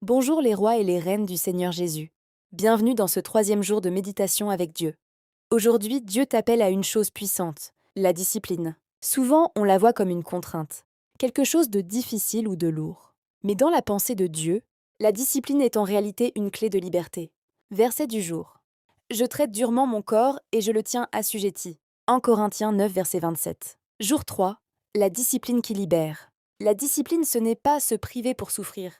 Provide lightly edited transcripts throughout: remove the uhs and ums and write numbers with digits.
Bonjour les rois et les reines du Seigneur Jésus. Bienvenue dans ce troisième jour de méditation avec Dieu. Aujourd'hui, Dieu t'appelle à une chose puissante, la discipline. Souvent, on la voit comme une contrainte, quelque chose de difficile ou de lourd. Mais dans la pensée de Dieu, la discipline est en réalité une clé de liberté. Verset du jour. Je traite durement mon corps et je le tiens assujetti. 1 Corinthiens 9, verset 27. Jour 3. La discipline qui libère. La discipline, ce n'est pas se priver pour souffrir.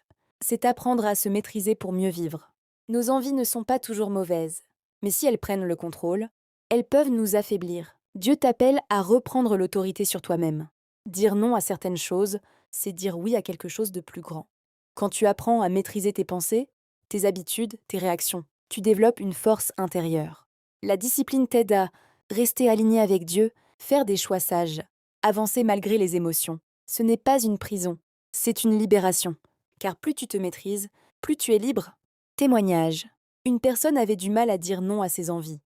C'est apprendre à se maîtriser pour mieux vivre. Nos envies ne sont pas toujours mauvaises, mais si elles prennent le contrôle, elles peuvent nous affaiblir. Dieu t'appelle à reprendre l'autorité sur toi-même. Dire non à certaines choses, c'est dire oui à quelque chose de plus grand. Quand tu apprends à maîtriser tes pensées, tes habitudes, tes réactions, tu développes une force intérieure. La discipline t'aide à rester aligné avec Dieu, faire des choix sages, avancer malgré les émotions. Ce n'est pas une prison, c'est une libération. Car plus tu te maîtrises, plus tu es libre. Témoignage. Une personne avait du mal à dire non à ses envies.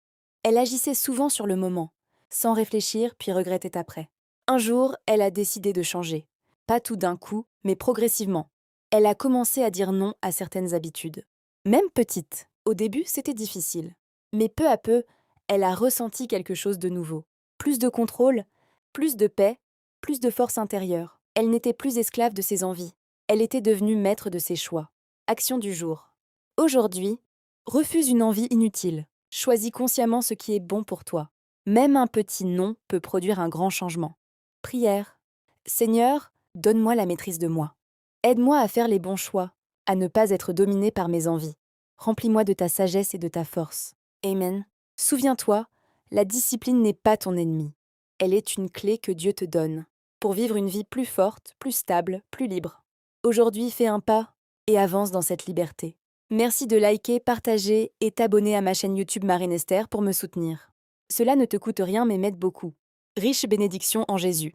Elle agissait souvent sur le moment, sans réfléchir puis regrettait après. Un jour, elle a décidé de changer. Pas tout d'un coup, mais progressivement. Elle a commencé à dire non à certaines habitudes. Même petite. Au début, c'était difficile. Mais peu à peu, elle a ressenti quelque chose de nouveau. Plus de contrôle, plus de paix, plus de force intérieure. Elle n'était plus esclave de ses envies. Elle était devenue maître de ses choix. Action du jour. Aujourd'hui, refuse une envie inutile. Choisis consciemment ce qui est bon pour toi. Même un petit non peut produire un grand changement. Prière. Seigneur, donne-moi la maîtrise de moi. Aide-moi à faire les bons choix, à ne pas être dominé par mes envies. Remplis-moi de ta sagesse et de ta force. Amen. Souviens-toi, la discipline n'est pas ton ennemi. Elle est une clé que Dieu te donne pour vivre une vie plus forte, plus stable, plus libre. Aujourd'hui, fais un pas et avance dans cette liberté. Merci de liker, partager et t'abonner à ma chaîne YouTube Marine Esther pour me soutenir. Cela ne te coûte rien mais m'aide beaucoup. Riche bénédiction en Jésus.